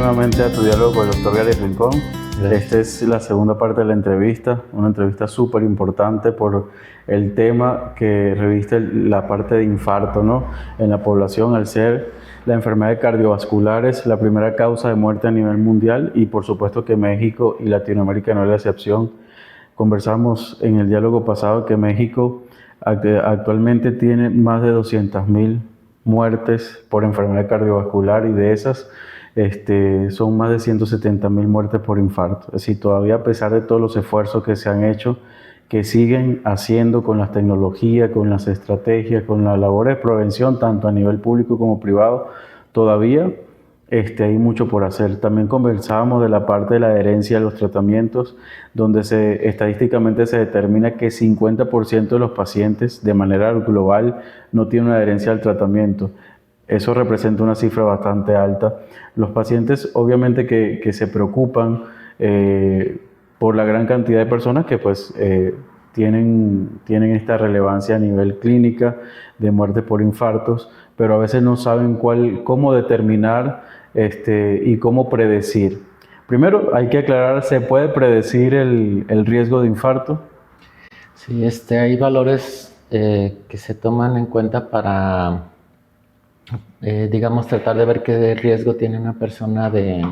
nuevamente a tu diálogo con el doctor Gary Rincón. Gracias. Esta es la segunda parte de la entrevista, una entrevista súper importante por el tema que reviste la parte de infarto, ¿no? En la población, al ser la enfermedad cardiovasculares la primera causa de muerte a nivel mundial, y por supuesto que México y Latinoamérica no es la excepción. Conversamos en el diálogo pasado que México actualmente tiene más de 200,000 muertes por enfermedad cardiovascular, y de esas son más de 170,000 muertes por infarto. Es decir, todavía a pesar de todos los esfuerzos que se han hecho, que siguen haciendo con las tecnologías, con las estrategias, con las labores de prevención, tanto a nivel público como privado, todavía hay mucho por hacer. También conversábamos de la parte de la adherencia a los tratamientos, donde estadísticamente se determina que 50% de los pacientes de manera global no tienen una adherencia al tratamiento. Eso representa una cifra bastante alta. Los pacientes obviamente que se preocupan por la gran cantidad de personas que tienen esta relevancia a nivel clínica de muerte por infartos, pero a veces no saben cómo determinar y cómo predecir. Primero hay que aclarar, ¿se puede predecir el riesgo de infarto? Sí, hay valores que se toman en cuenta para, digamos, tratar de ver qué riesgo tiene una persona de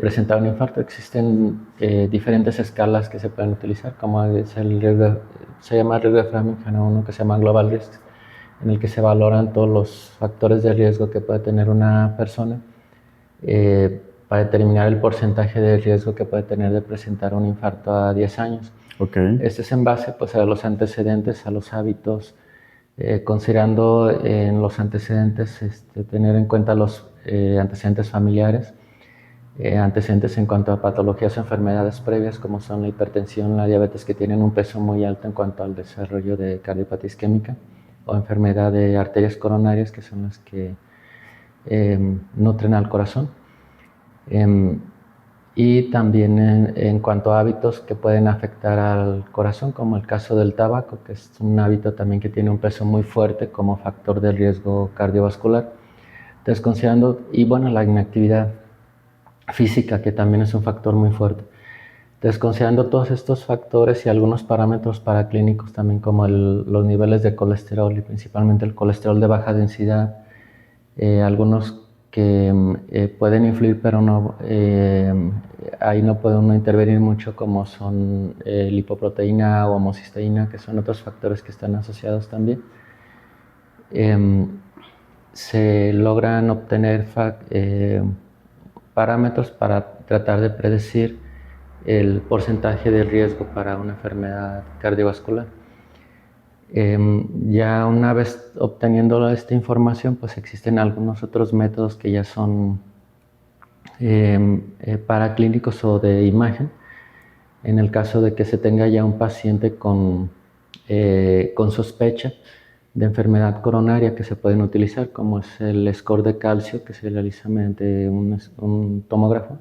presentar un infarto. Existen diferentes escalas que se pueden utilizar, como es el riesgo, se llama riesgo de Framingham, uno que se llama Global Risk, en el que se valoran todos los factores de riesgo que puede tener una persona para determinar el porcentaje de riesgo que puede tener de presentar un infarto a 10 años. Okay. Este es en base pues, a los antecedentes, a los hábitos, considerando en los antecedentes tener en cuenta los antecedentes familiares, antecedentes en cuanto a patologías o enfermedades previas como son la hipertensión, la diabetes, que tienen un peso muy alto en cuanto al desarrollo de cardiopatía isquémica, o enfermedad de arterias coronarias, que son las que nutren al corazón. Y también en cuanto a hábitos que pueden afectar al corazón, como el caso del tabaco, que es un hábito también que tiene un peso muy fuerte como factor de riesgo cardiovascular. Entonces, considerando, y bueno, la inactividad física, que también es un factor muy fuerte. Entonces, considerando todos estos factores y algunos parámetros paraclínicos también, como los niveles de colesterol, y principalmente el colesterol de baja densidad, algunos que pueden influir, pero no, ahí no puede uno intervenir mucho, como son lipoproteína o homocisteína, que son otros factores que están asociados también. Se logran obtener parámetros para tratar de predecir el porcentaje de riesgo para una enfermedad cardiovascular. Ya una vez obteniendo esta información, pues existen algunos otros métodos que ya son paraclínicos o de imagen. En el caso de que se tenga ya un paciente con sospecha de enfermedad coronaria, que se pueden utilizar, como es el score de calcio, que se realiza mediante un tomógrafo,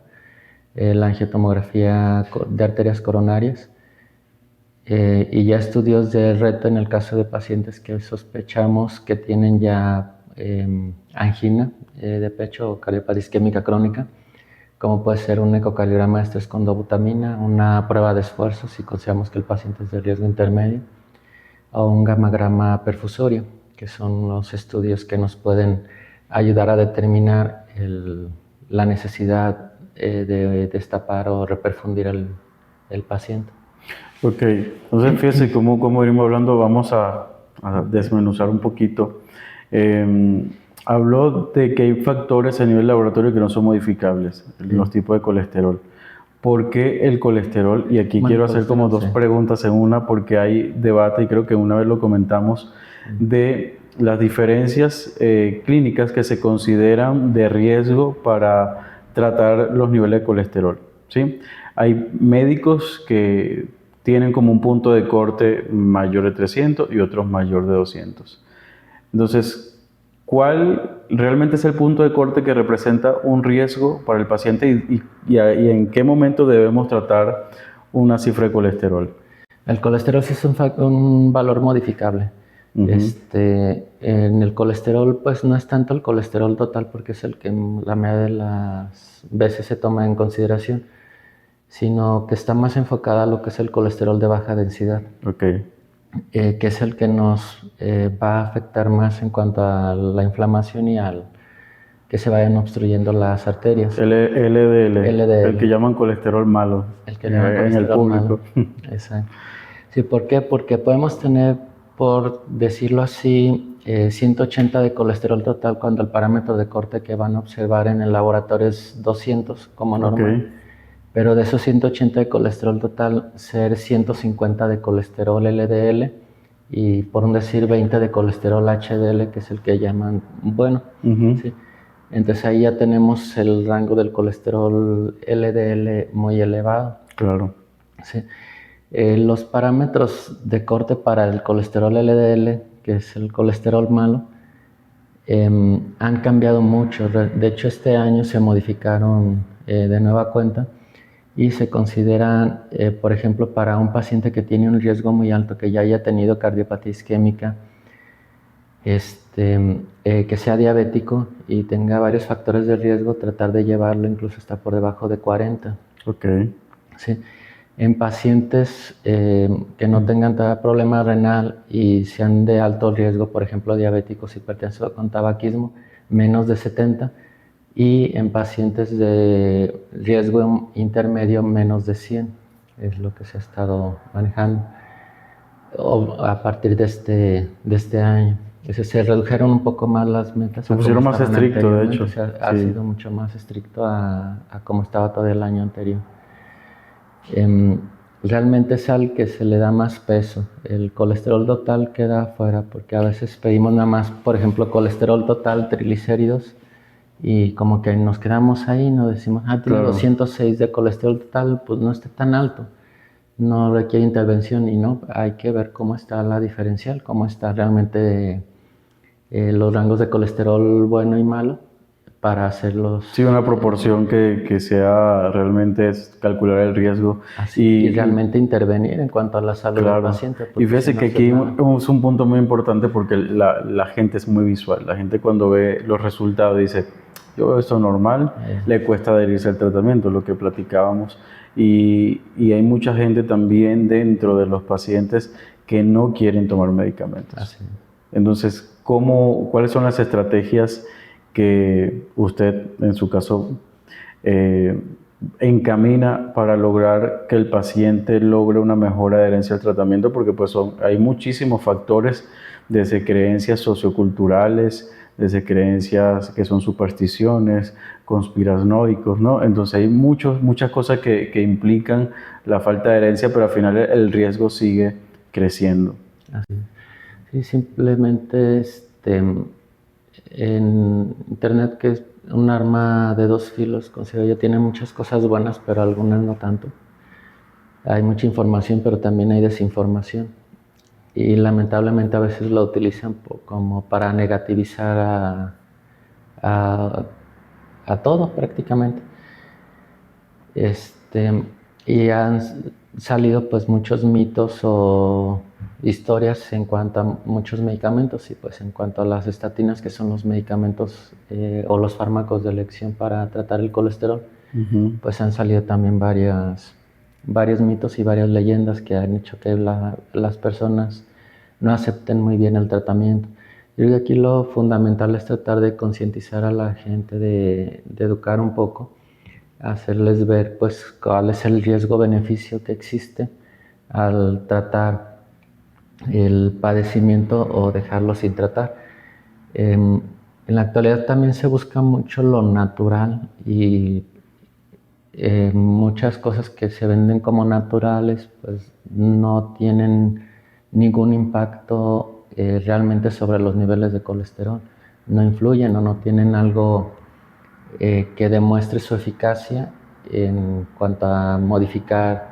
la angiotomografía de arterias coronarias, y ya estudios de reto en el caso de pacientes que sospechamos que tienen ya angina de pecho o cardiopatía isquémica crónica, como puede ser un ecocardiograma de estrés con dobutamina, una prueba de esfuerzo si consideramos que el paciente es de riesgo intermedio, o un gamagrama perfusorio, que son los estudios que nos pueden ayudar a determinar la necesidad de destapar o reperfundir el paciente. Ok, entonces fíjese cómo venimos hablando, vamos a desmenuzar un poquito. Habló de que hay factores a nivel laboratorio que no son modificables, los tipos de colesterol. ¿Por qué el colesterol? Y aquí quiero hacer como dos preguntas en una, porque hay debate, y creo que una vez lo comentamos, de las diferencias clínicas que se consideran de riesgo para tratar los niveles de colesterol, ¿sí? Hay médicos que tienen como un punto de corte mayor de 300 y otros mayor de 200. Entonces, ¿cuál realmente es el punto de corte que representa un riesgo para el paciente y en qué momento debemos tratar una cifra de colesterol? El colesterol sí es un valor modificable. Ujú. En el colesterol, pues no es tanto el colesterol total porque es el que la mayoría de las veces se toma en consideración, sino que está más enfocada a lo que es el colesterol de baja densidad, Ok. que es el que nos va a afectar más en cuanto a la inflamación y al que se vayan obstruyendo las arterias. LDL, el que LDL, llaman colesterol malo el que le llaman en el colesterol malo. público. Exacto. Sí, ¿por qué? Porque podemos tener, por decirlo así, 180 de colesterol total cuando el parámetro de corte que van a observar en el laboratorio es 200 como Ok. normal. Pero de esos 180 de colesterol total, ser 150 de colesterol LDL y por un decir 20 de colesterol HDL, que es el que llaman bueno. Ujú. ¿Sí? Entonces ahí ya tenemos el rango del colesterol LDL muy elevado. Claro. ¿Sí? Los parámetros de corte para el colesterol LDL, que es el colesterol malo, han cambiado mucho. De hecho, este año se modificaron de nueva cuenta y se consideran, por ejemplo, para un paciente que tiene un riesgo muy alto, que ya haya tenido cardiopatía isquémica, que sea diabético y tenga varios factores de riesgo, tratar de llevarlo incluso hasta por debajo de 40. Ok. ¿Sí? En pacientes que no tengan problema renal y sean de alto riesgo, por ejemplo, diabéticos, hipertensos con tabaquismo, menos de 70. Y en pacientes de riesgo intermedio, menos de 100. Es lo que se ha estado manejando a partir de este año. Se redujeron un poco más las metas Se a como pusieron más estaban estricto, de anteriormente. hecho. O sea, ha Sí. sido mucho más estricto a como estaba todavía el año anterior. Em, Realmente es al que se le da más peso. El colesterol total queda afuera porque a veces pedimos nada más, por ejemplo, colesterol total, triglicéridos, y como que nos quedamos ahí, no decimos, tiene Claro. 206 de colesterol total, pues no está tan alto, no requiere intervención y no, hay que ver cómo está la diferencial, cómo está realmente los rangos de colesterol bueno y malo para hacerlos Sí, una proporción que sea realmente es calcular el riesgo. así y Y realmente intervenir en cuanto a la salud del claro. paciente, Y porque si fíjese no que haces aquí nada. es un punto muy importante porque la gente es muy visual. La gente cuando ve los resultados dice, yo veo esto normal, le cuesta adherirse al tratamiento, lo que platicábamos. Y hay mucha gente también dentro de los pacientes que no quieren tomar medicamentos. Así. Entonces, ¿cuáles son las estrategias que usted, en su caso, eh, encamina para lograr que el paciente logre una mejor adherencia al tratamiento? Porque pues hay muchísimos factores, desde creencias socioculturales, desde creencias que son supersticiones, conspiranoicos, ¿no? Entonces hay muchas cosas que implican la falta de adherencia, pero al final el riesgo sigue creciendo. Así. Sí, simplemente en Internet, que es un arma de dos filos, considero yo, tiene muchas cosas buenas, pero algunas no tanto. Hay mucha información, pero también hay desinformación. Y lamentablemente a veces lo utilizan como para negativizar a, a todo prácticamente. Y han salido pues muchos mitos o historias en cuanto a muchos medicamentos y pues en cuanto a las estatinas, que son los medicamentos o los fármacos de elección para tratar el colesterol, pues han salido también varios mitos y varias leyendas que han hecho que las personas no acepten muy bien el tratamiento. Yo creo que aquí lo fundamental es tratar de concientizar a la gente, de educar un poco, hacerles ver pues cuál es el riesgo-beneficio que existe al tratar el padecimiento o dejarlo sin tratar. En la actualidad también se busca mucho lo natural y muchas cosas que se venden como naturales pues no tienen ningún impacto realmente sobre los niveles de colesterol, no influyen o no tienen algo que demuestre su eficacia en cuanto a modificar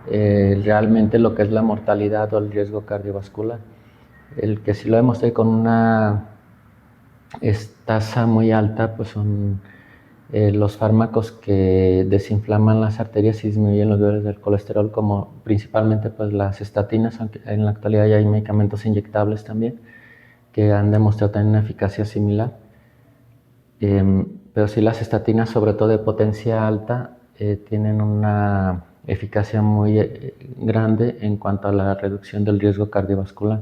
realmente lo que es la mortalidad o el riesgo cardiovascular. El que sí lo demostré con una tasa muy alta pues son los fármacos que desinflaman las arterias y disminuyen los niveles del colesterol, como principalmente pues, las estatinas, aunque en la actualidad ya hay medicamentos inyectables también, que han demostrado tener una eficacia similar. Pero sí las estatinas, sobre todo de potencia alta, tienen una eficacia muy grande en cuanto a la reducción del riesgo cardiovascular.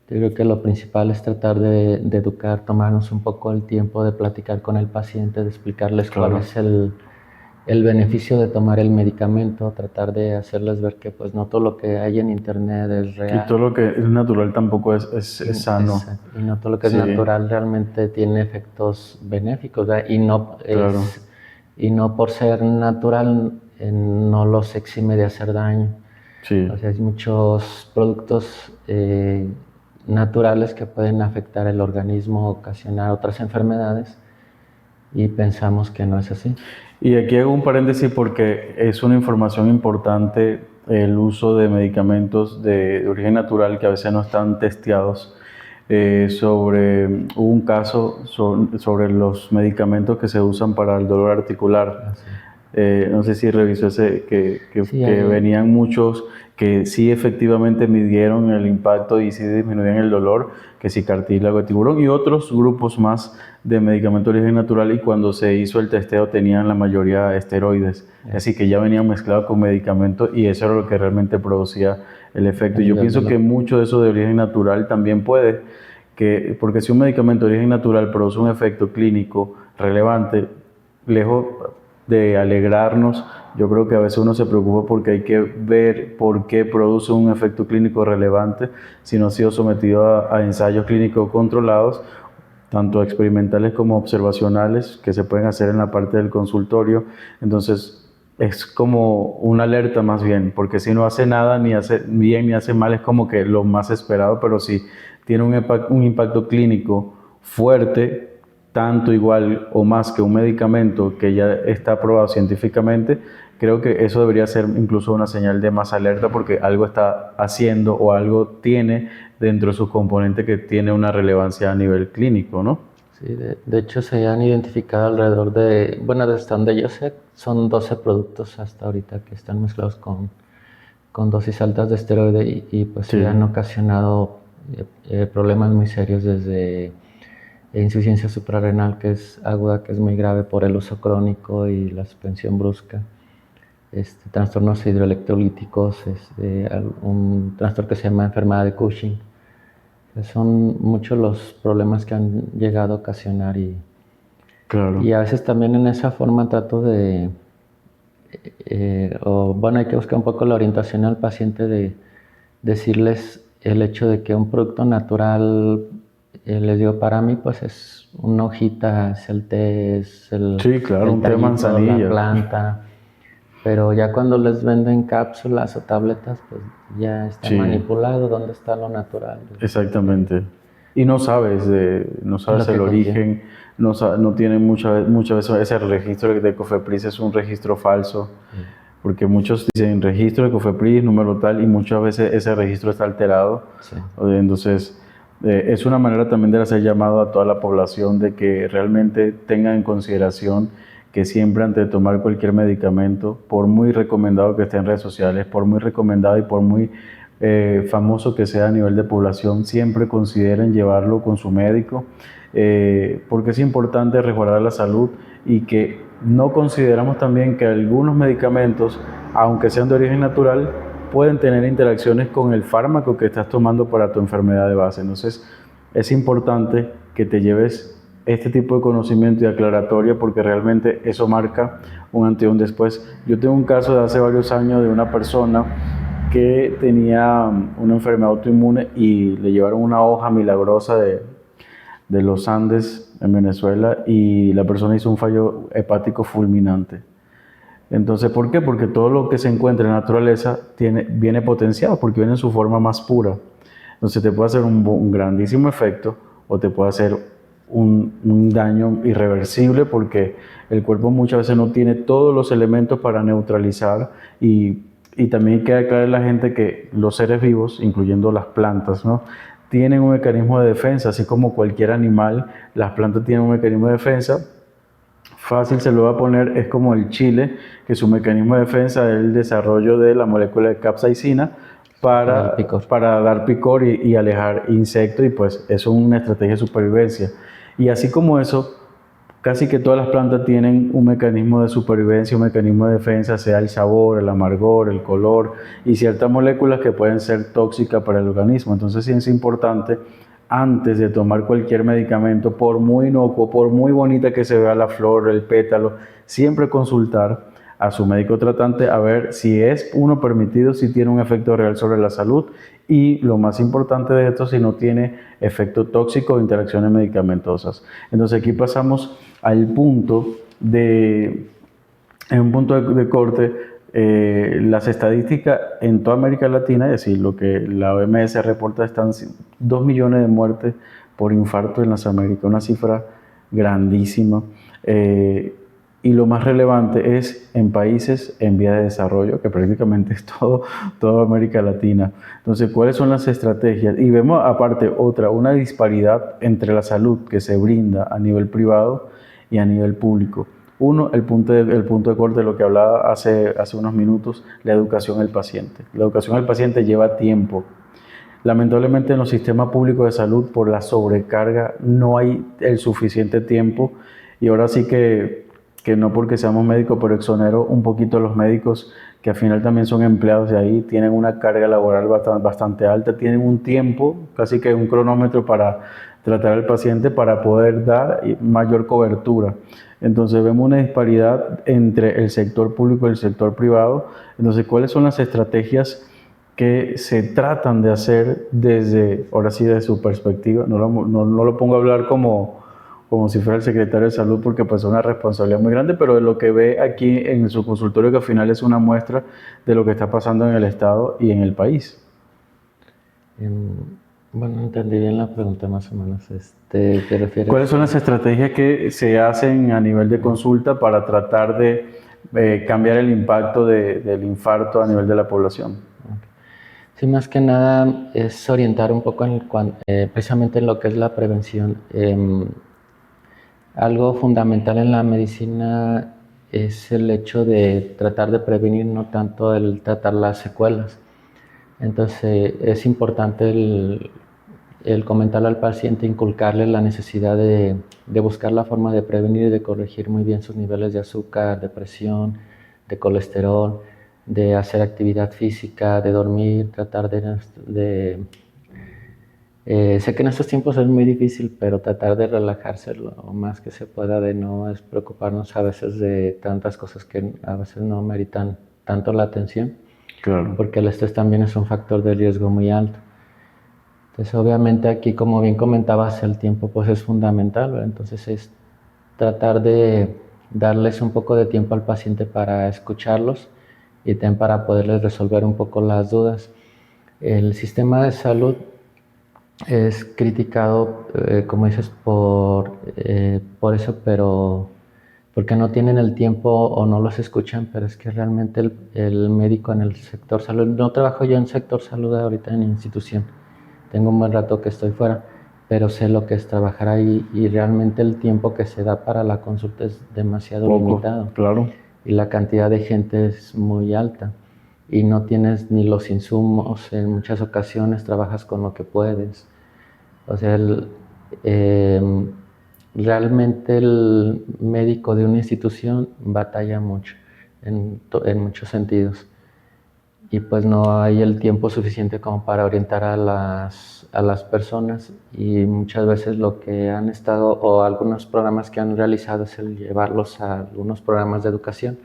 Yo creo que lo principal es tratar de educar, tomarnos un poco el tiempo de platicar con el paciente, de explicarles cuál es el beneficio de tomar el medicamento, tratar de hacerles ver que pues no todo lo que hay en internet es real. Y todo lo que es natural tampoco es sano. Exacto. Y no todo lo que es natural realmente tiene efectos benéficos, ¿verdad? Y no por ser natural no los exime de hacer daño. Sí. O sea, hay muchos productos naturales que pueden afectar el organismo, ocasionar otras enfermedades, y pensamos que no es así. Y aquí hago un paréntesis porque es una información importante el uso de medicamentos de origen natural que a veces no están testeados. Hubo un caso sobre los medicamentos que se usan para el dolor articular. No sé si revisó que venían muchos que sí efectivamente midieron el impacto y sí disminuían el dolor, que sí cartílago de tiburón y otros grupos más de medicamentos de origen natural, y cuando se hizo el testeo tenían la mayoría esteroides, así que ya venían mezclados con medicamentos y eso era lo que realmente producía el efecto. Y yo pienso que mucho de eso de origen natural también puede, porque si un medicamento de origen natural produce un efecto clínico relevante, lejos de alegrarnos, yo creo que a veces uno se preocupa porque hay que ver por qué produce un efecto clínico relevante si no ha sido sometido a ensayos clínicos controlados, tanto experimentales como observacionales, que se pueden hacer en la parte del consultorio. Entonces es como una alerta más bien, porque si no hace nada, ni hace bien ni hace mal, es como que lo más esperado, pero si tiene un impacto clínico fuerte, tanto igual o más que un medicamento que ya está aprobado científicamente, creo que eso debería ser incluso una señal de más alerta, porque algo está haciendo o algo tiene dentro de sus componentes que tiene una relevancia a nivel clínico, ¿no? Sí, de hecho se han identificado alrededor de, bueno, hasta donde yo sé, son 12 productos hasta ahorita que están mezclados con dosis altas de esteroide y pues sí han ocasionado problemas muy serios, desde insuficiencia suprarrenal, que es aguda, que es muy grave por el uso crónico y la suspensión brusca, trastornos hidroelectrolíticos, un trastorno que se llama enfermedad de Cushing. Son muchos los problemas que han llegado a ocasionar y a veces también en esa forma trato de, hay que buscar un poco la orientación al paciente, de decirles el hecho de que un producto natural, les digo, para mí pues es una hojita, es el té, es el un té de manzanilla, la planta, pero ya cuando les venden cápsulas o tabletas, pues ya está manipulado. ¿Dónde está lo natural? Exactamente. Y no sabes el origen, no tienen muchas veces ese registro de COFEPRIS es un registro falso, porque muchos dicen registro de COFEPRIS, número tal, y muchas veces ese registro está alterado. Entonces, es una manera también de hacer llamado a toda la población de que realmente tengan en consideración que siempre antes de tomar cualquier medicamento, por muy recomendado que esté en redes sociales, por muy recomendado y por muy famoso que sea a nivel de población, siempre consideren llevarlo con su médico, porque es importante resguardar la salud, y que no consideramos también que algunos medicamentos, aunque sean de origen natural, pueden tener interacciones con el fármaco que estás tomando para tu enfermedad de base. Entonces es importante que te lleves este tipo de conocimiento y aclaratoria, porque realmente eso marca un antes y un después. Yo tengo un caso de hace varios años de una persona que tenía una enfermedad autoinmune y le llevaron una hoja milagrosa de los Andes en Venezuela, y la persona hizo un fallo hepático fulminante. Entonces, ¿por qué? Porque todo lo que se encuentra en la naturaleza viene potenciado, porque viene en su forma más pura. Entonces te puede hacer un grandísimo efecto, o te puede hacer un daño irreversible, porque el cuerpo muchas veces no tiene todos los elementos para neutralizar. Y también queda claro a la gente que los seres vivos, incluyendo las plantas, ¿no?, tienen un mecanismo de defensa, así como cualquier animal. Las plantas tienen un mecanismo de defensa Fácil se lo va a poner, es como el chile, que su mecanismo de defensa es el desarrollo de la molécula de capsaicina Para el picor. para dar picor y alejar insectos, y pues eso es una estrategia de supervivencia. Y así como eso, casi que todas las plantas tienen un mecanismo de supervivencia, un mecanismo de defensa, sea el sabor, el amargor, el color y ciertas moléculas que pueden ser tóxicas para el organismo. Entonces sí es importante, antes de tomar cualquier medicamento, por muy inocuo, por muy bonita que se vea la flor, el pétalo, siempre consultar a su médico tratante a ver si es uno permitido, si tiene un efecto real sobre la salud, y lo más importante de esto, si no tiene efecto tóxico o interacciones medicamentosas. Entonces aquí pasamos al punto de, en un punto de corte, las estadísticas en toda América Latina, es decir, lo que la OMS reporta, están 2 millones de muertes por infarto en las Américas, una cifra grandísima. Y lo más relevante es en países en vía de desarrollo, que prácticamente es toda América Latina. Entonces, ¿cuáles son las estrategias? Y vemos aparte una disparidad entre la salud que se brinda a nivel privado y a nivel público. Uno, el punto de corte de lo que hablaba hace unos minutos, la educación al paciente. La educación al paciente lleva tiempo. Lamentablemente en los sistemas públicos de salud, por la sobrecarga, no hay el suficiente tiempo, y ahora sí que no porque seamos médicos, pero exonero un poquito a los médicos que al final también son empleados de ahí, tienen una carga laboral bastante alta, tienen un tiempo, casi que un cronómetro para tratar al paciente para poder dar mayor cobertura. Entonces vemos una disparidad entre el sector público y el sector privado. Entonces, ¿cuáles son las estrategias que se tratan de hacer desde, ahora sí, desde su perspectiva? No lo pongo a hablar como si fuera el secretario de salud, porque pues es una responsabilidad muy grande, pero de lo que ve aquí en su consultorio, que al final es una muestra de lo que está pasando en el estado y en el país. Bueno, entendí bien la pregunta más o menos. ¿Te refieres? ¿Cuáles son las estrategias que se hacen a nivel de consulta para tratar de cambiar el impacto del infarto a nivel de la población? Sí, más que nada es orientar un poco precisamente en lo que es la prevención. Algo fundamental en la medicina es el hecho de tratar de prevenir, no tanto el tratar las secuelas. Entonces es importante el comentarle al paciente, inculcarle la necesidad de buscar la forma de prevenir y de corregir muy bien sus niveles de azúcar, de presión, de colesterol, de hacer actividad física, de dormir, tratar sé que en estos tiempos es muy difícil, pero tratar de relajarse lo más que se pueda, de no es preocuparnos a veces de tantas cosas que a veces no meritan tanto la atención. Claro. Porque el estrés también es un factor de riesgo muy alto. Entonces, obviamente aquí, como bien comentabas, el tiempo pues es fundamental, ¿verdad? Entonces es tratar de darles un poco de tiempo al paciente para escucharlos y también para poderles resolver un poco las dudas. El sistema de salud es criticado, como dices, por eso, pero porque no tienen el tiempo o no los escuchan, pero es que realmente el médico en el sector salud, no trabajo yo en sector salud ahorita en institución, tengo un buen rato que estoy fuera, pero sé lo que es trabajar ahí y realmente el tiempo que se da para la consulta es demasiado limitado. Claro. Y la cantidad de gente es muy alta y no tienes ni los insumos, en muchas ocasiones trabajas con lo que puedes. O sea, realmente el médico de una institución batalla mucho en muchos sentidos y pues no hay el tiempo suficiente como para orientar a las personas, y muchas veces lo que han estado o algunos programas que han realizado es el llevarlos a algunos programas de educación,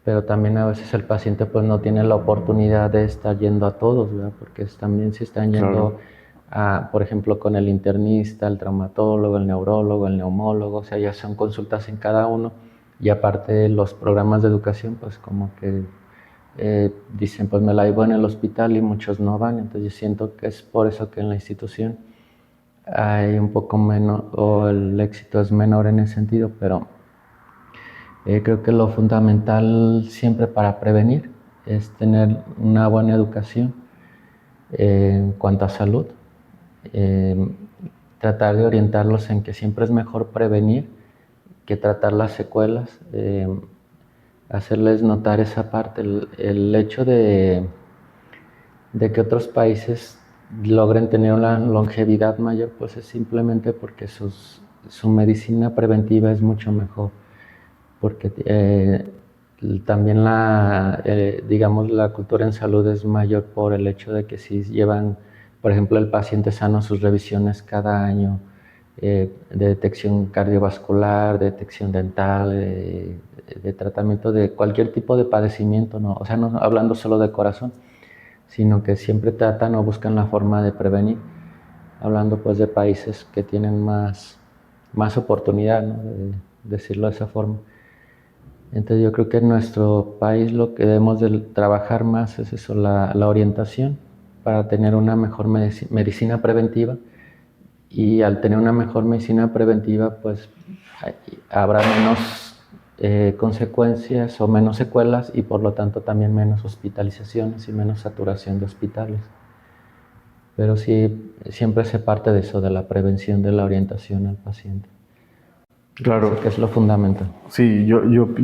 pero también a veces el paciente pues no tiene la oportunidad de estar yendo a todos, ¿verdad? Porque también se están yendo por ejemplo, con el internista, el traumatólogo, el neurólogo, el neumólogo, o sea, ya son consultas en cada uno, y aparte los programas de educación, pues como que dicen, pues me la llevo en el hospital y muchos no van, entonces yo siento que es por eso que en la institución hay un poco menos, o el éxito es menor en ese sentido, pero creo que lo fundamental siempre para prevenir es tener una buena educación en cuanto a salud. Tratar de orientarlos en que siempre es mejor prevenir que tratar las secuelas, hacerles notar esa parte, el hecho de que otros países logren tener una longevidad mayor, pues es simplemente porque su medicina preventiva es mucho mejor, porque también digamos, la cultura en salud es mayor por el hecho de que si llevan, por ejemplo, el paciente sano sus revisiones cada año, de detección cardiovascular, de detección dental, de tratamiento de cualquier tipo de padecimiento, ¿no? O sea, no hablando solo de corazón, sino que siempre tratan o buscan la forma de prevenir, hablando pues de países que tienen más oportunidad, ¿no? De decirlo de esa forma. Entonces yo creo que en nuestro país lo que debemos de trabajar más es eso, la orientación para tener una mejor medicina preventiva, y al tener una mejor medicina preventiva pues habrá menos consecuencias o menos secuelas, y por lo tanto también menos hospitalizaciones y menos saturación de hospitales. Pero sí, siempre se parte de eso, de la prevención, de la orientación al paciente. Claro. Eso que es lo fundamental. Sí, yo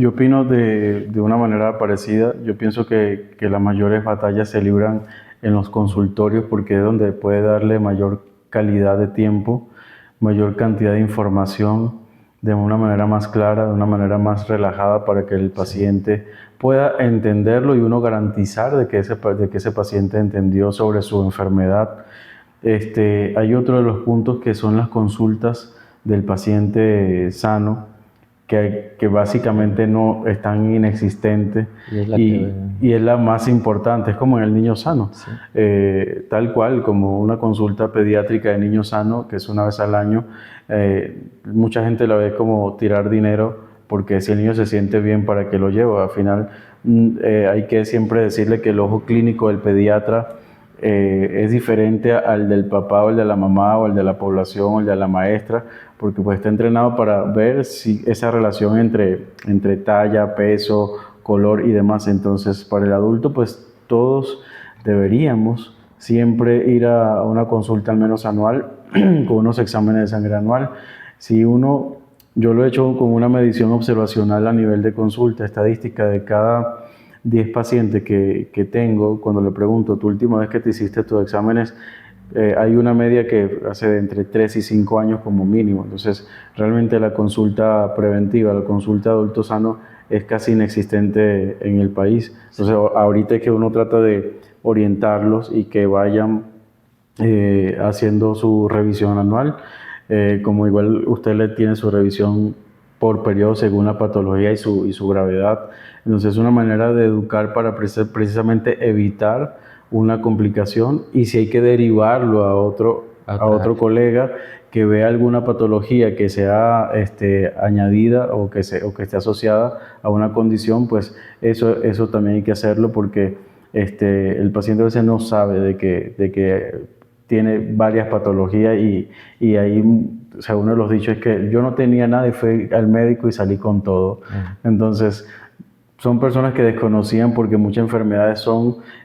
opino de una manera parecida. Yo pienso que las mayores batallas se libran en los consultorios porque es donde puede darle mayor calidad de tiempo, mayor cantidad de información de una manera más clara, de una manera más relajada para que el paciente pueda entenderlo y uno garantizar de que ese paciente entendió sobre su enfermedad. Hay otro de los puntos que son las consultas del paciente sano, que básicamente no están inexistentes y es la más importante, es como en el niño sano, Sí. Tal cual como una consulta pediátrica de niño sano, que es una vez al año. Mucha gente la ve como tirar dinero, porque si el niño se siente bien, ¿para qué lo lleva? Al final hay que siempre decirle que el ojo clínico del pediatra es diferente al del papá o el de la mamá o el de la población o el de la maestra, porque pues está entrenado para ver si esa relación entre talla, peso, color y demás. Entonces, para el adulto, pues todos deberíamos siempre ir a una consulta al menos anual con unos exámenes de sangre anual. Yo lo he hecho con una medición observacional a nivel de consulta estadística de cada 10 pacientes que tengo. Cuando le pregunto, ¿tu última vez que te hiciste tus exámenes? Hay una media que hace entre 3 y 5 años como mínimo. Entonces, realmente la consulta preventiva, la consulta adulto sano es casi inexistente en el país. Entonces, ahorita es que uno trata de orientarlos y que vayan haciendo su revisión anual. Como igual usted le tiene su revisión por periodo según la patología y su gravedad. Entonces es una manera de educar para precisamente evitar una complicación, y si hay que derivarlo a otro colega que vea alguna patología que sea añadida o que esté asociada a una condición, pues eso también hay que hacerlo, porque el paciente a veces no sabe de que tiene varias patologías, y ahí, o sea, uno de los dichos es que yo no tenía nada y fui al médico y salí con todo. Entonces, son personas que desconocían, porque muchas enfermedades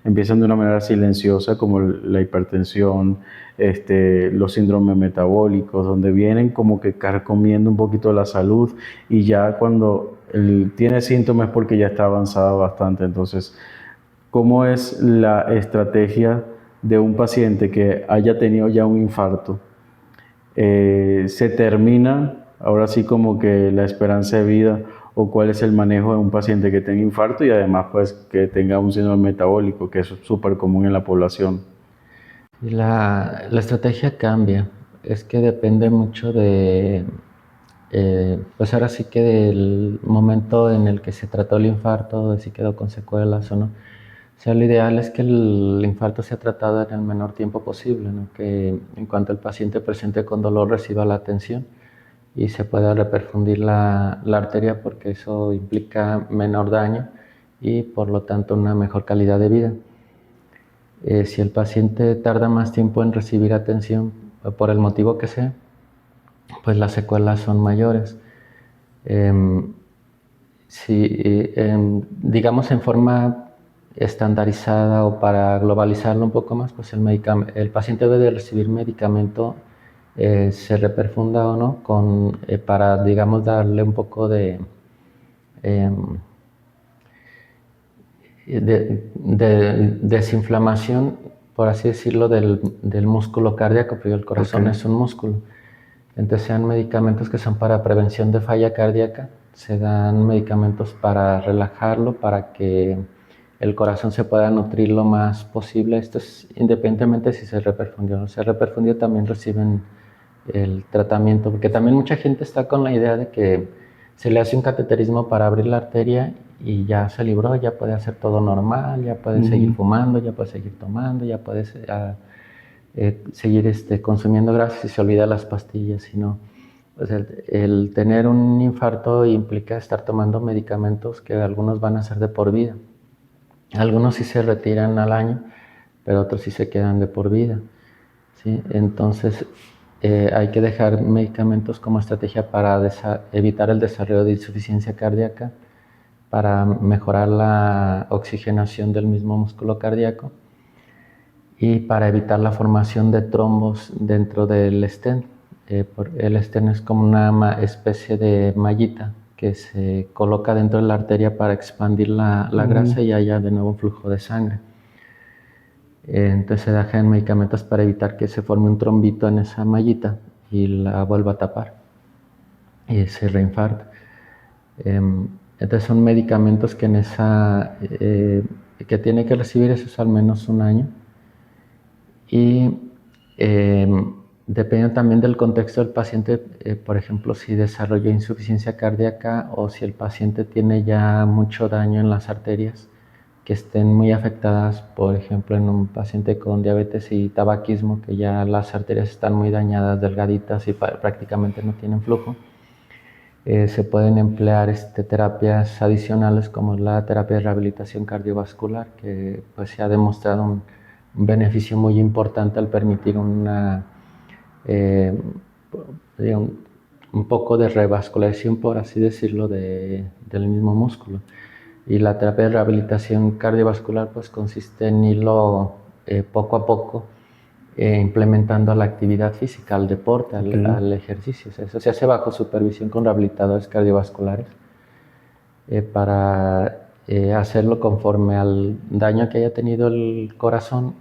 empiezan de una manera silenciosa, como la hipertensión, los síndromes metabólicos, donde vienen como que carcomiendo un poquito la salud, y ya cuando él tiene síntomas es porque ya está avanzada bastante. Entonces, ¿cómo es la estrategia de un paciente que haya tenido ya un infarto? ¿Se termina ahora sí como que la esperanza de vida, o cuál es el manejo de un paciente que tenga infarto y además pues que tenga un síndrome metabólico, que es súper común en la población? Y la estrategia cambia, es que depende mucho pues ahora sí que del momento en el que se trató el infarto, de si quedó con secuelas o no. O sea, lo ideal es que el infarto sea tratado en el menor tiempo posible, ¿no? Que en cuanto el paciente presente con dolor reciba la atención y se pueda reperfundir la arteria, porque eso implica menor daño y por lo tanto una mejor calidad de vida. Si el paciente tarda más tiempo en recibir atención, por el motivo que sea, pues las secuelas son mayores. Digamos en forma estandarizada, o para globalizarlo un poco más, pues el paciente debe de recibir medicamento se reperfunda o no para, digamos, darle un poco em, de desinflamación, por así decirlo, del músculo cardíaco, porque el corazón es un músculo. Entonces sean medicamentos que son para prevención de falla cardíaca, se dan medicamentos para relajarlo, para que el corazón se pueda nutrir lo más posible. Esto es independientemente si se reperfundió o no se reperfundió, también reciben el tratamiento, porque también mucha gente está con la idea de que se le hace un cateterismo para abrir la arteria y ya se libró, ya puede hacer todo normal, ya puede seguir fumando, ya puede seguir tomando, ya puede seguir consumiendo grasas y se olvida las pastillas, sino pues el tener un infarto implica estar tomando medicamentos que algunos van a ser de por vida. Algunos sí se retiran al año, pero otros sí se quedan de por vida, ¿sí? Entonces hay que dejar medicamentos como estrategia para evitar el desarrollo de insuficiencia cardíaca, para mejorar la oxigenación del mismo músculo cardíaco y para evitar la formación de trombos dentro del stent. El stent es como una especie de mallita que se coloca dentro de la arteria para expandir la grasa y haya de nuevo un flujo de sangre. Entonces se dejan medicamentos para evitar que se forme un trombito en esa mallita y la vuelva a tapar y se reinfarta. Entonces son medicamentos que que tiene que recibir esos al menos un año. Y dependiendo también del contexto del paciente, por ejemplo, si desarrolló insuficiencia cardíaca o si el paciente tiene ya mucho daño en las arterias que estén muy afectadas, por ejemplo, en un paciente con diabetes y tabaquismo, que ya las arterias están muy dañadas, delgaditas y prácticamente no tienen flujo, se pueden emplear terapias adicionales como la terapia de rehabilitación cardiovascular, que pues, se ha demostrado un beneficio muy importante al permitir un poco de revascularización, por así decirlo, del mismo músculo. Y la terapia de rehabilitación cardiovascular pues consiste en irlo poco a poco implementando la actividad física, al deporte, al ejercicio. O sea, eso se hace bajo supervisión con rehabilitadores cardiovasculares para hacerlo conforme al daño que haya tenido el corazón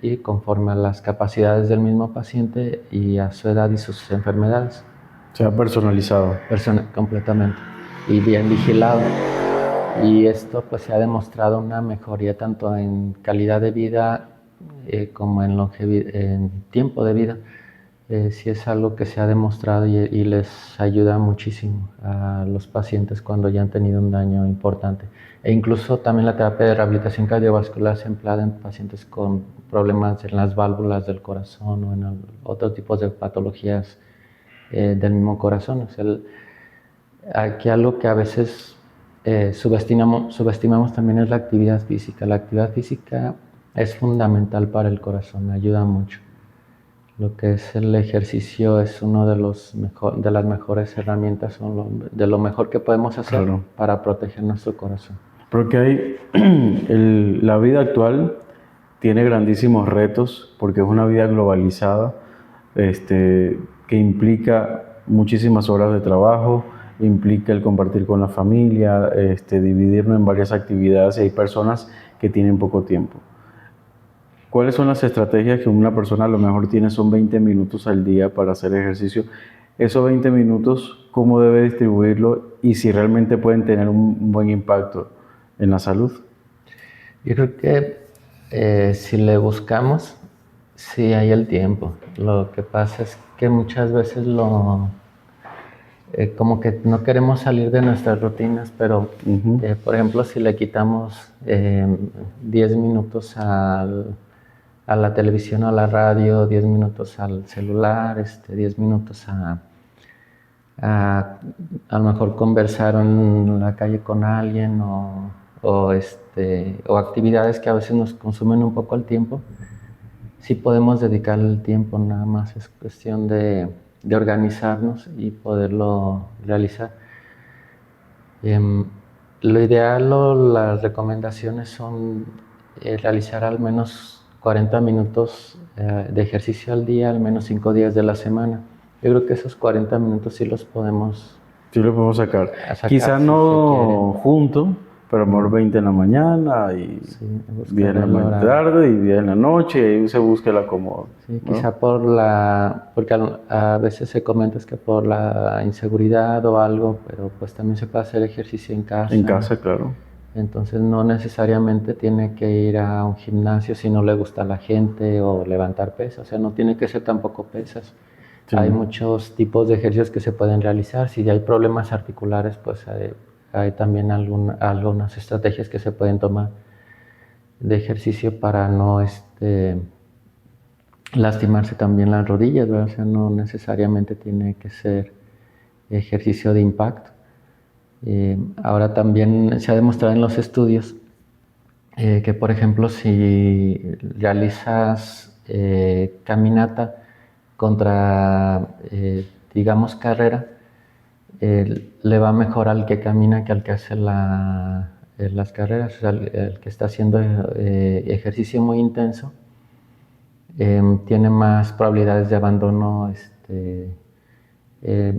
y conforme a las capacidades del mismo paciente y a su edad y sus enfermedades. Se ha personalizado. Completamente. Y bien vigilado. Y esto pues se ha demostrado una mejoría tanto en calidad de vida como en tiempo de vida. Sí es algo que se ha demostrado y les ayuda muchísimo a los pacientes cuando ya han tenido un daño importante. E incluso también la terapia de rehabilitación cardiovascular se emplea en pacientes con problemas en las válvulas del corazón o en otros tipos de patologías del mismo corazón. O sea, aquí algo que a veces subestimamos también es la actividad física. La actividad física es fundamental para el corazón, ayuda mucho. Lo que es el ejercicio es uno de las mejores herramientas, de lo mejor que podemos hacer para proteger nuestro corazón. Porque la vida actual tiene grandísimos retos porque es una vida globalizada que implica muchísimas horas de trabajo, implica el compartir con la familia, dividirnos en varias actividades y hay personas que tienen poco tiempo. ¿Cuáles son las estrategias que una persona a lo mejor tiene? Son 20 minutos al día para hacer ejercicio. Esos 20 minutos, ¿cómo debe distribuirlo? Y si realmente pueden tener un buen impacto en la salud. Yo creo que si le buscamos, sí hay el tiempo. Lo que pasa es que muchas veces como que no queremos salir de nuestras rutinas, pero por ejemplo, si le quitamos 10 minutos a la televisión o a la radio, 10 minutos al celular, 10 minutos a lo mejor conversar en la calle con alguien o actividades que a veces nos consumen un poco el tiempo, sí podemos dedicar el tiempo, nada más es cuestión de organizarnos y poderlo realizar. Lo ideal o las recomendaciones son realizar al menos 40 minutos de ejercicio al día, al menos 5 días de la semana. Yo creo que esos 40 minutos sí los podemos Sí lo podemos sacar. sacar Quizás si se no quiere. juntos, pero a lo mejor 20 en la mañana y Sí, 10 buscar en la el horario. tarde y 10 en la noche, y ahí se busca el acomodo. Sí, ¿no? quizá porque a veces se comenta es que por la inseguridad o algo, pero pues también se puede hacer ejercicio en casa. En casa, claro. Entonces no necesariamente tiene que ir a un gimnasio si no le gusta a la gente o levantar pesas, o sea, no tiene que ser tampoco pesas. Sí. Hay muchos tipos de ejercicios que se pueden realizar. Si hay problemas articulares, pues hay también algunas estrategias que se pueden tomar de ejercicio para no lastimarse también las rodillas, ¿verdad? O sea, no necesariamente tiene que ser ejercicio de impacto. Ahora también se ha demostrado en los estudios que, por ejemplo, si realizas caminata contra, digamos, carrera, le va mejor al que camina que al que hace las carreras. O sea, el que está haciendo ejercicio muy intenso tiene más probabilidades de abandono eh,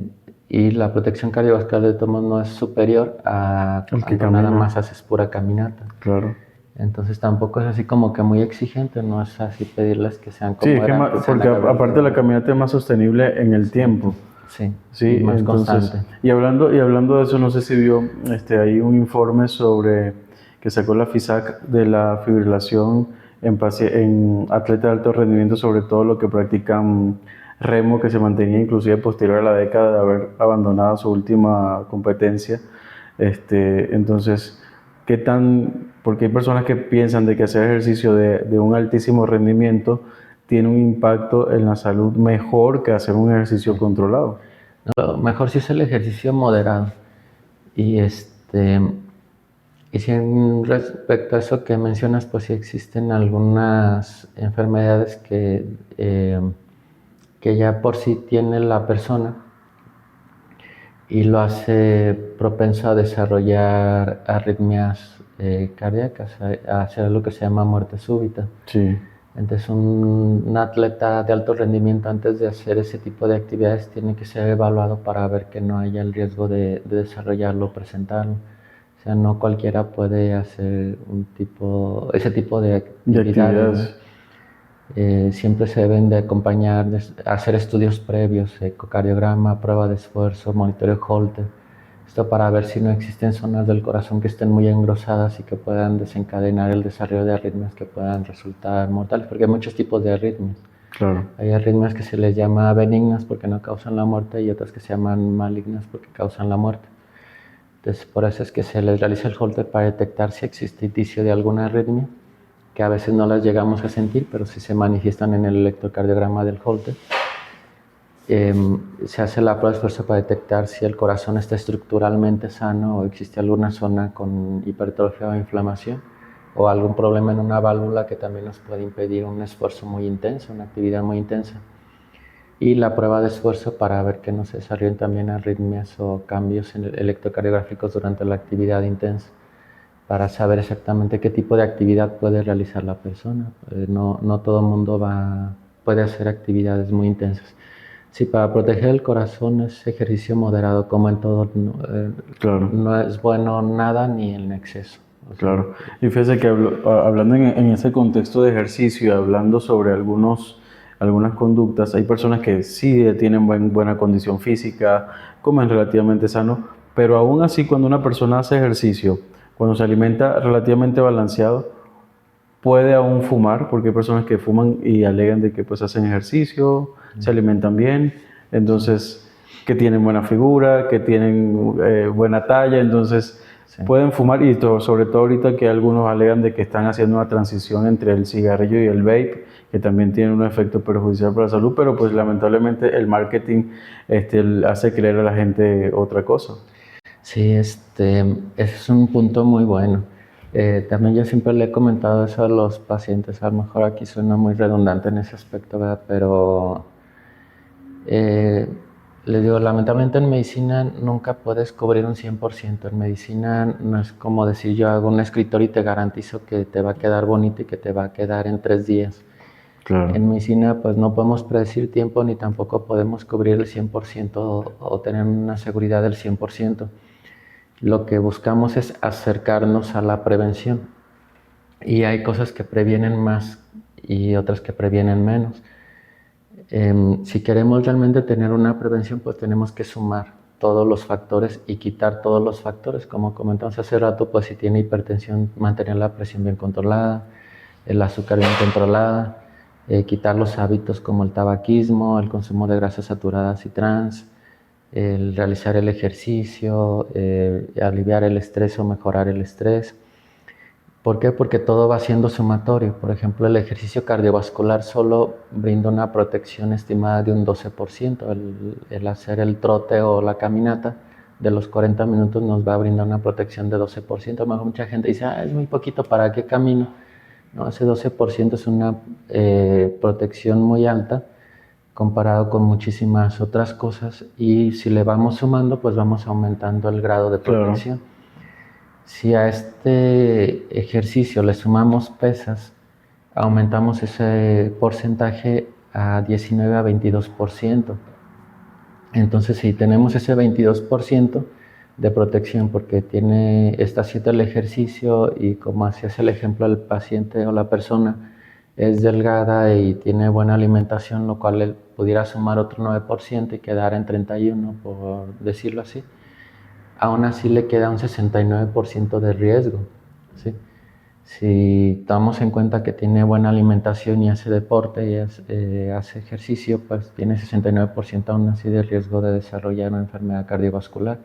y la protección cardiovascular de todos modos no es superior a El que cuando nada camina. más haces pura caminata. Claro. Entonces tampoco es así como que muy exigente, no es así pedirles que sean Sí, como es que eran antes. porque aparte la caminata es más sostenible en el tiempo. Sí, Sí, y más entonces, constante. y hablando de eso, no sé si vio, hay un informe sobre que sacó la FISAC de la fibrilación en atletas de alto rendimiento, sobre todo los que practican remo, que se mantenía inclusive posterior a la década de haber abandonado su última competencia. Entonces, ¿qué tan? Porque hay personas que piensan de que hacer ejercicio de un altísimo rendimiento tiene un impacto en la salud mejor que hacer un ejercicio controlado. Lo mejor sí es el ejercicio moderado. Y y si respecto a eso que mencionas, pues sí existen algunas enfermedades que ya por sí tiene la persona y lo hace propenso a desarrollar arritmias cardíacas, a hacer lo que se llama muerte súbita. Sí, Entonces un atleta de alto rendimiento antes de hacer ese tipo de actividades tiene que ser evaluado para ver que no haya el riesgo de desarrollarlo o presentarlo. O sea, no cualquiera puede hacer ese tipo de de actividades, ¿no? actividades. Siempre se deben de acompañar, hacer estudios previos, ecocardiograma, prueba de esfuerzo, monitoreo Holter. Esto para ver si no existen zonas del corazón que estén muy engrosadas y que puedan desencadenar el desarrollo de arritmias que puedan resultar mortales, porque hay muchos tipos de arritmias. Claro. Hay arritmias que se les llama benignas porque no causan la muerte y otras que se llaman malignas porque causan la muerte. Entonces, por eso es que se les realiza el Holter para detectar si existe indicio de alguna arritmia, que a veces no las llegamos a sentir, pero sí se manifiestan en el electrocardiograma del Holter. Se hace la prueba de esfuerzo para detectar si el corazón está estructuralmente sano o existe alguna zona con hipertrofia o inflamación o algún problema en una válvula que también nos puede impedir un esfuerzo muy intenso, una actividad muy intensa. Y la prueba de esfuerzo para ver que no se desarrollen también arritmias o cambios electrocardiográficos durante la actividad intensa, para saber exactamente qué tipo de actividad puede realizar la persona. No todo el mundo puede hacer actividades muy intensas. Sí, para proteger el corazón es ejercicio moderado, como en todo. Claro. No es bueno nada ni en exceso. O sea, Claro. Y fíjese que hablando en ese contexto de ejercicio y hablando sobre algunas conductas, hay personas que sí tienen buena condición física, comen relativamente sano, pero aún así cuando una persona hace ejercicio, cuando se alimenta relativamente balanceado, puede aún fumar, porque hay personas que fuman y alegan de que pues hacen ejercicio, se alimentan bien, entonces que tienen buena figura, que tienen buena talla, entonces sí. pueden fumar y sobre todo ahorita que algunos alegan de que están haciendo una transición entre el cigarrillo y el vape, que también tiene un efecto perjudicial para la salud, pero pues lamentablemente el marketing hace creer a la gente otra cosa. Sí, ese es un punto muy bueno. También yo siempre le he comentado eso a los pacientes, a lo mejor aquí suena muy redundante en ese aspecto, ¿verdad? Pero les digo, lamentablemente en medicina nunca puedes cubrir un 100%. En medicina no es como decir yo hago un escritorio y te garantizo que te va a quedar bonito y que te va a quedar en 3 días. Claro. En medicina pues no podemos predecir tiempo ni tampoco podemos cubrir el 100% o tener una seguridad del 100%. Lo que buscamos es acercarnos a la prevención y hay cosas que previenen más y otras que previenen menos. Si queremos realmente tener una prevención, pues tenemos que sumar todos los factores y quitar todos los factores. Como comentamos hace rato, pues si tiene hipertensión, mantener la presión bien controlada, el azúcar bien controlada, quitar los hábitos como el tabaquismo, el consumo de grasas saturadas y trans, el realizar el ejercicio, aliviar el estrés o mejorar el estrés. ¿Por qué? Porque todo va siendo sumatorio. Por ejemplo, el ejercicio cardiovascular solo brinda una protección estimada de un 12%. El hacer el trote o la caminata de los 40 minutos nos va a brindar una protección de 12%. A lo mejor mucha gente dice, es muy poquito, ¿para qué camino? No, ese 12% es una protección muy alta comparado con muchísimas otras cosas y si le vamos sumando, pues vamos aumentando el grado de protección. Claro. Si a este ejercicio le sumamos pesas, aumentamos ese porcentaje a 19 a 22%. Entonces, si tenemos ese 22% de protección porque está haciendo el ejercicio y como hacías el ejemplo, el paciente o la persona es delgada y tiene buena alimentación, lo cual le pudiera sumar otro 9% y quedar en 31, por decirlo así, aún así le queda un 69% de riesgo, ¿sí? Si tomamos en cuenta que tiene buena alimentación y hace deporte y hace ejercicio, pues tiene 69% aún así de riesgo de desarrollar una enfermedad cardiovascular,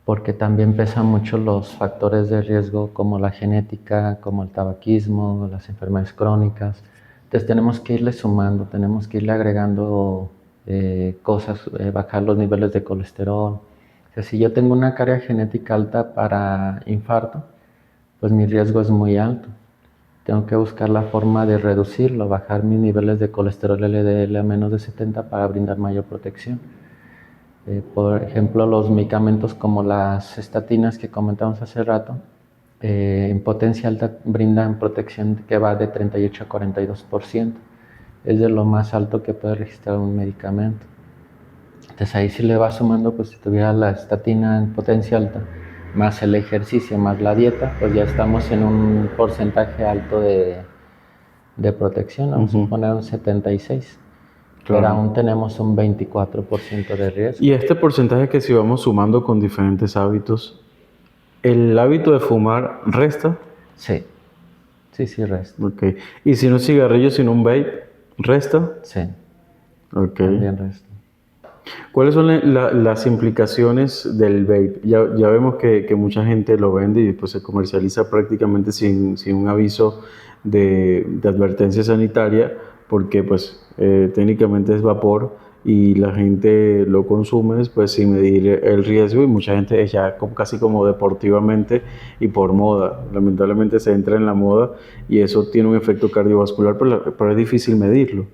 porque también pesan mucho los factores de riesgo como la genética, como el tabaquismo, las enfermedades crónicas. Entonces tenemos que irle sumando, tenemos que irle agregando cosas, bajar los niveles de colesterol. O sea, si yo tengo una carga genética alta para infarto, pues mi riesgo es muy alto. Tengo que buscar la forma de reducirlo, bajar mis niveles de colesterol LDL a menos de 70 para brindar mayor protección. Por ejemplo, los medicamentos como las estatinas que comentamos hace rato, en potencia alta brindan protección que va de 38 a 42%. Es de lo más alto que puede registrar un medicamento. Entonces ahí si le va sumando, pues si tuviera la estatina en potencia alta, más el ejercicio, más la dieta, pues ya estamos en un porcentaje alto de protección, vamos a poner un 76%. Claro. Pero aún tenemos un 24% de riesgo. Y este porcentaje que si vamos sumando con diferentes hábitos, ¿el hábito de fumar resta? Sí, sí resta. Ok. ¿Y si no es cigarrillo, sino un vape, resta? Sí, okay. También resta. ¿Cuáles son las implicaciones del vape? Ya vemos que mucha gente lo vende y después se comercializa prácticamente sin un aviso de advertencia sanitaria, porque pues técnicamente es vapor y la gente lo consume pues sin medir el riesgo y mucha gente ya casi como deportivamente y por moda. Lamentablemente se entra en la moda y eso tiene un efecto cardiovascular, pero es difícil medirlo.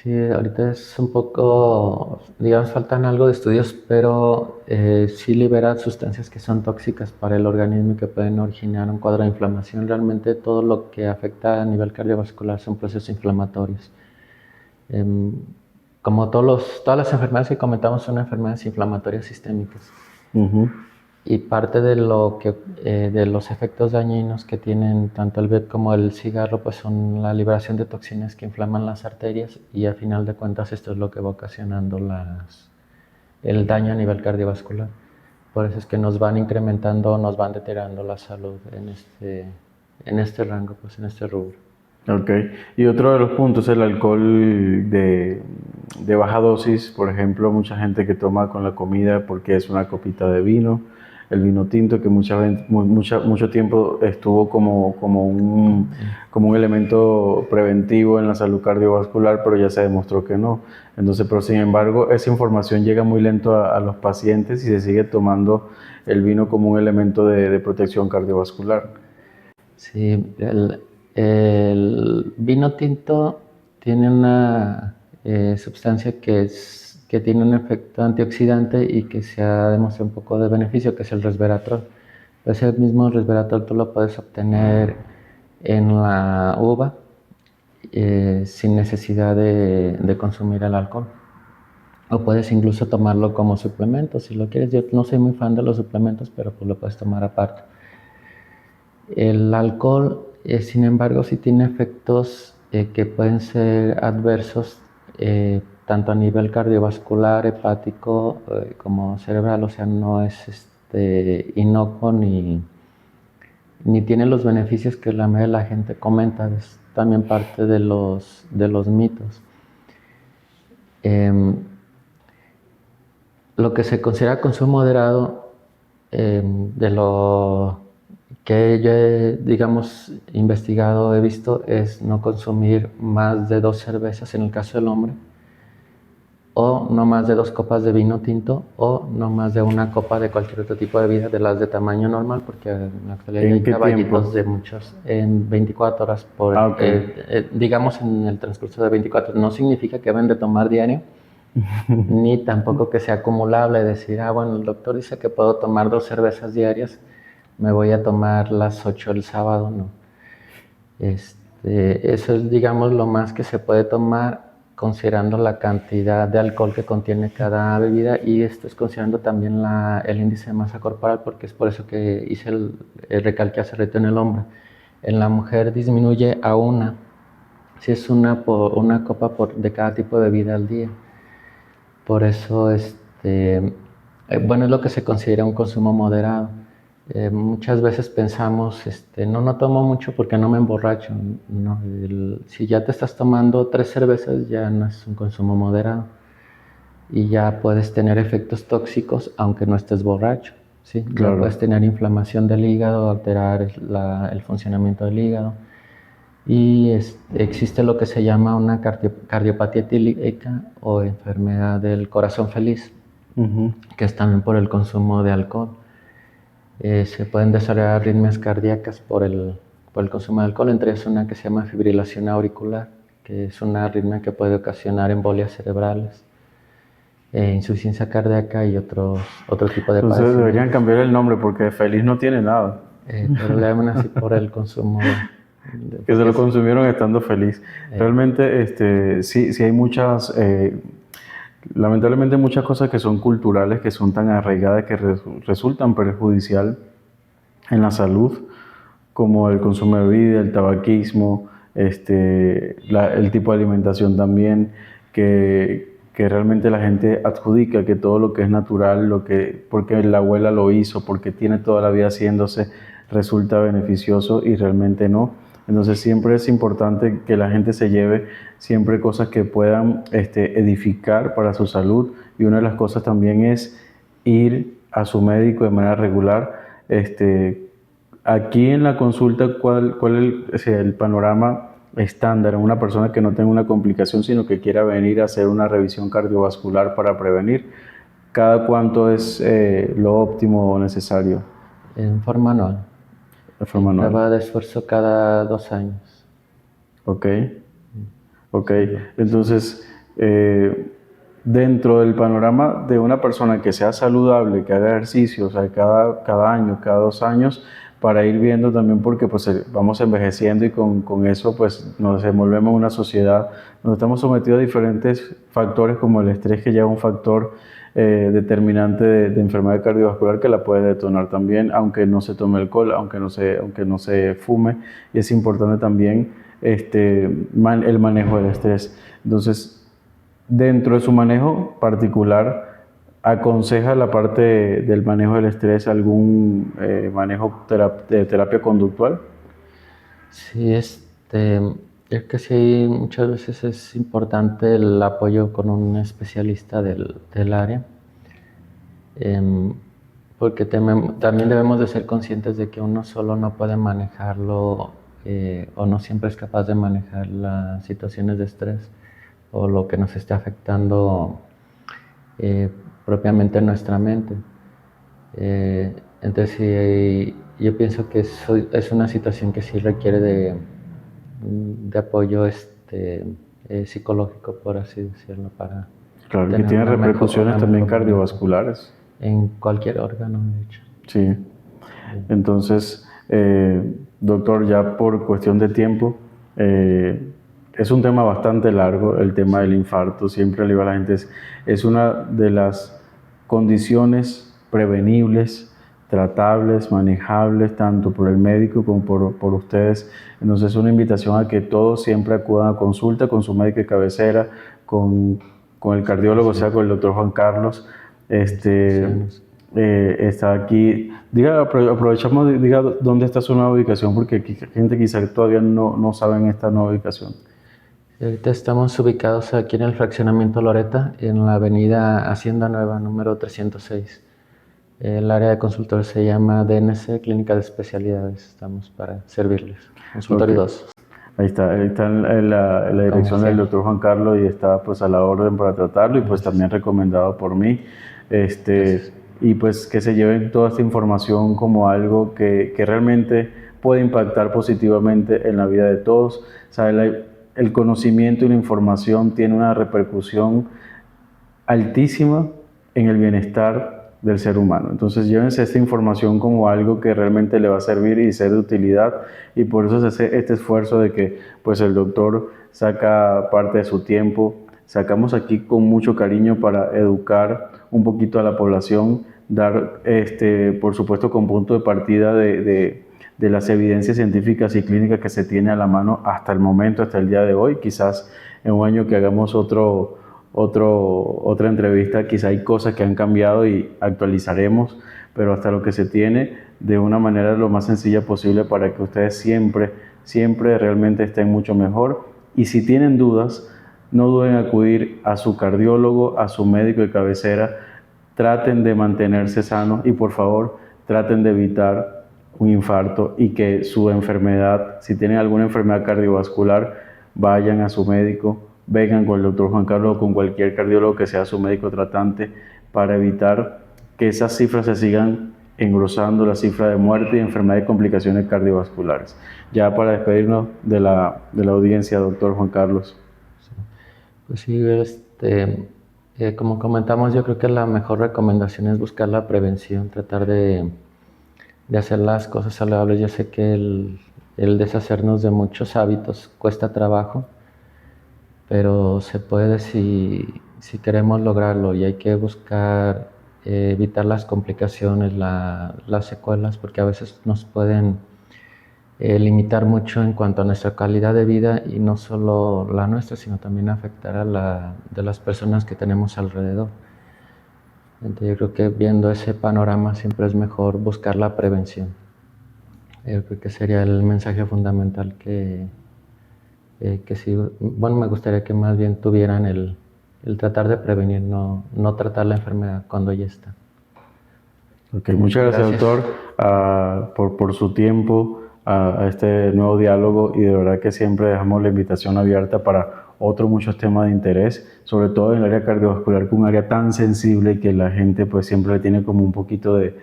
Sí, ahorita es un poco, digamos, faltan algo de estudios, pero sí libera sustancias que son tóxicas para el organismo y que pueden originar un cuadro de inflamación. Realmente todo lo que afecta a nivel cardiovascular son procesos inflamatorios. Como todas las enfermedades que comentamos son enfermedades inflamatorias sistémicas. Y parte de de los efectos dañinos que tienen tanto el vape como el cigarro, pues son la liberación de toxinas que inflaman las arterias y al final de cuentas esto es lo que va ocasionando el daño a nivel cardiovascular. Por eso es que nos van incrementando, nos van deteriorando la salud en este rango, pues en este rubro. Ok. Y otro de los puntos es el alcohol de baja dosis. Por ejemplo, mucha gente que toma con la comida porque es una copita de vino. El vino tinto que mucho tiempo estuvo como un elemento preventivo en la salud cardiovascular, pero ya se demostró que no. Entonces, pero sin embargo, esa información llega muy lento a los pacientes y se sigue tomando el vino como un elemento de protección cardiovascular. Sí, el vino tinto tiene una sustancia que tiene un efecto antioxidante y que se ha demostrado un poco de beneficio, que es el resveratrol. Ese mismo resveratrol tú lo puedes obtener en la uva sin necesidad de consumir el alcohol. O puedes incluso tomarlo como suplemento, si lo quieres. Yo no soy muy fan de los suplementos, pero pues lo puedes tomar aparte. El alcohol, sin embargo, sí tiene efectos que pueden ser adversos, tanto a nivel cardiovascular, hepático, como cerebral. O sea, no es inocuo ni tiene los beneficios que la mayoría de la gente comenta. Es también parte de los mitos. Lo que se considera consumo moderado, de lo que yo he, digamos, investigado, he visto, es no consumir más de 2 cervezas en el caso del hombre, o no más de 2 copas de vino tinto, o no más de 1 copa de cualquier otro tipo de bebida, de las de tamaño normal, porque en la actualidad ya ¿En hay qué caballitos tiempo? de muchos, en 24 horas, Ok. digamos en el transcurso de 24 horas. No significa que deben de tomar diario, ni tampoco que sea acumulable, decir, bueno, el doctor dice que puedo tomar 2 cervezas diarias, me voy a tomar las 8 el sábado, no. Eso es, digamos, lo más que se puede tomar considerando la cantidad de alcohol que contiene cada bebida, y esto es considerando también el índice de masa corporal, porque es por eso que hice el recalque hace rato en el hombre. En la mujer disminuye a 1, si es una copa de cada tipo de bebida al día. Por eso, bueno, es lo que se considera un consumo moderado. Muchas veces pensamos, no tomo mucho porque no me emborracho. No, si ya te estás tomando 3 cervezas, ya no es un consumo moderado. Y ya puedes tener efectos tóxicos aunque no estés borracho. ¿Sí? Ya Claro. puedes tener inflamación del hígado, alterar el funcionamiento del hígado. Y existe lo que se llama una cardiopatía etílica o enfermedad del corazón feliz, que es también por el consumo de alcohol. Se pueden desarrollar arritmias cardíacas por el consumo de alcohol, entre ellas una que se llama fibrilación auricular, que es una arritmia que puede ocasionar embolias cerebrales, insuficiencia cardíaca y otro tipo de Entonces deberían padecimientos. cambiar el nombre porque feliz no tiene nada. Pero le llaman así por el consumo Que se porque lo consumieron estando feliz. Realmente, sí hay muchas, lamentablemente muchas cosas que son culturales, que son tan arraigadas que resultan perjudicial en la salud, como el consumo de bebida, el tabaquismo, el tipo de alimentación también, que realmente la gente adjudica que todo lo que es natural, porque la abuela lo hizo, porque tiene toda la vida haciéndose, resulta beneficioso y realmente no. Entonces siempre es importante que la gente se lleve siempre cosas que puedan edificar para su salud, y una de las cosas también es ir a su médico de manera regular. Aquí en la consulta, ¿cuál es el panorama estándar en una persona que no tenga una complicación, sino que quiera venir a hacer una revisión cardiovascular para prevenir? ¿Cada cuánto es lo óptimo o necesario en forma anual. de Y forma anual? prueba de esfuerzo cada 2 años. Ok, ok. Sí, Entonces, dentro del panorama de una persona que sea saludable, que haga ejercicio, o sea, cada año, cada 2 años, para ir viendo también, porque pues vamos envejeciendo y con eso pues nos desenvolvemos en una sociedad donde estamos sometidos a diferentes factores, como el estrés, que ya es un factor determinante de enfermedad cardiovascular, que la puede detonar también, aunque no se tome alcohol, aunque no se fume. Y es importante también el manejo del estrés. Entonces, dentro de su manejo particular, ¿aconseja la parte del manejo del estrés algún manejo de terapia conductual? sí, es que sí, muchas veces es importante el apoyo con un especialista del área, em, porque también debemos de ser conscientes de que uno solo no puede manejarlo, o no siempre es capaz de manejar las situaciones de estrés o lo que nos esté afectando, eh, propiamente en nuestra mente. Entonces sí, yo pienso que es una situación que sí requiere de apoyo, psicológico, por así decirlo, para Claro que tener tiene repercusiones una también mejor manejo cardiovasculares. en cualquier órgano, de hecho. Sí. Entonces, doctor, ya por cuestión de tiempo, es un tema bastante largo, el tema del infarto. Siempre le digo a la gente, es una de las condiciones prevenibles, tratables, manejables, tanto por el médico como por ustedes. Entonces, es una invitación a que todos siempre acudan a consulta con su médico de cabecera, con el cardiólogo, o sea, con el doctor Juan Carlos. Está aquí. Diga, aprovechamos, diga dónde está su nueva ubicación, porque gente quizá todavía no sabe esta nueva ubicación. Ahorita estamos ubicados aquí en el fraccionamiento Loreta, en la avenida Hacienda Nueva, número 306. El área de consultorio se llama DNC, Clínica de Especialidades. Estamos para servirles. Consultorio 2. Ahí está en la dirección del doctor Juan Carlos y está pues a la orden para tratarlo y pues también recomendado por mí. Y pues que se lleven toda esta información como algo que realmente puede impactar positivamente en la vida de todos. El conocimiento y la información tiene una repercusión altísima en el bienestar del ser humano. Entonces llévense esta información como algo que realmente le va a servir y ser de utilidad, y por eso se hace este esfuerzo de que pues el doctor saca parte de su tiempo. Sacamos aquí con mucho cariño para educar un poquito a la población, dar por supuesto con punto de partida de las evidencias científicas y clínicas que se tiene a la mano hasta el momento, hasta el día de hoy. Quizás en un año que hagamos otra entrevista, quizá hay cosas que han cambiado y actualizaremos, pero hasta lo que se tiene de una manera lo más sencilla posible para que ustedes siempre realmente estén mucho mejor. Y si tienen dudas, no duden en acudir a su cardiólogo, a su médico de cabecera. Traten de mantenerse sanos y por favor traten de evitar un infarto, y que su enfermedad, si tienen alguna enfermedad cardiovascular, vayan a su médico, vengan con el doctor Juan Carlos o con cualquier cardiólogo que sea su médico tratante, para evitar que esas cifras se sigan engrosando, la cifra de muerte y enfermedades y complicaciones cardiovasculares. Ya para despedirnos de la audiencia, doctor Juan Carlos. Pues sí, como comentamos, yo creo que la mejor recomendación es buscar la prevención, tratar de hacer las cosas saludables. Yo sé que el deshacernos de muchos hábitos cuesta trabajo, pero se puede si queremos lograrlo, y hay que buscar evitar las complicaciones, las secuelas, porque a veces nos pueden limitar mucho en cuanto a nuestra calidad de vida, y no solo la nuestra, sino también afectar a la de las personas que tenemos alrededor. Entonces, yo creo que viendo ese panorama siempre es mejor buscar la prevención. Yo creo que sería el mensaje fundamental que sí, bueno, me gustaría que más bien tuvieran el tratar de prevenir, no tratar la enfermedad cuando ya está. Okay, muchas gracias, doctor, por su tiempo a este nuevo diálogo, y de verdad que siempre dejamos la invitación abierta para muchos temas de interés, sobre todo en el área cardiovascular, que es un área tan sensible y que la gente pues siempre le tiene como un poquito de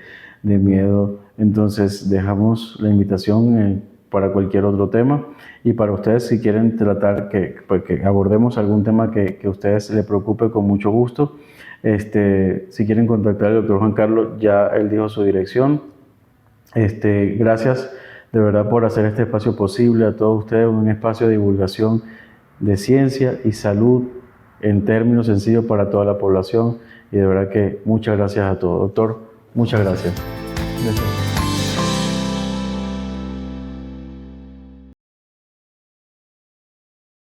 miedo. Entonces dejamos la invitación para cualquier otro tema, y para ustedes, si quieren tratar que abordemos algún tema que a ustedes les preocupe, con mucho gusto. Si quieren contactar al doctor Juan Carlos, ya él dijo su dirección. Gracias de verdad por hacer este espacio posible, a todos ustedes, un espacio de divulgación de ciencia y salud en términos sencillos para toda la población, y de verdad que muchas gracias a todos. Doctor, muchas gracias. Gracias.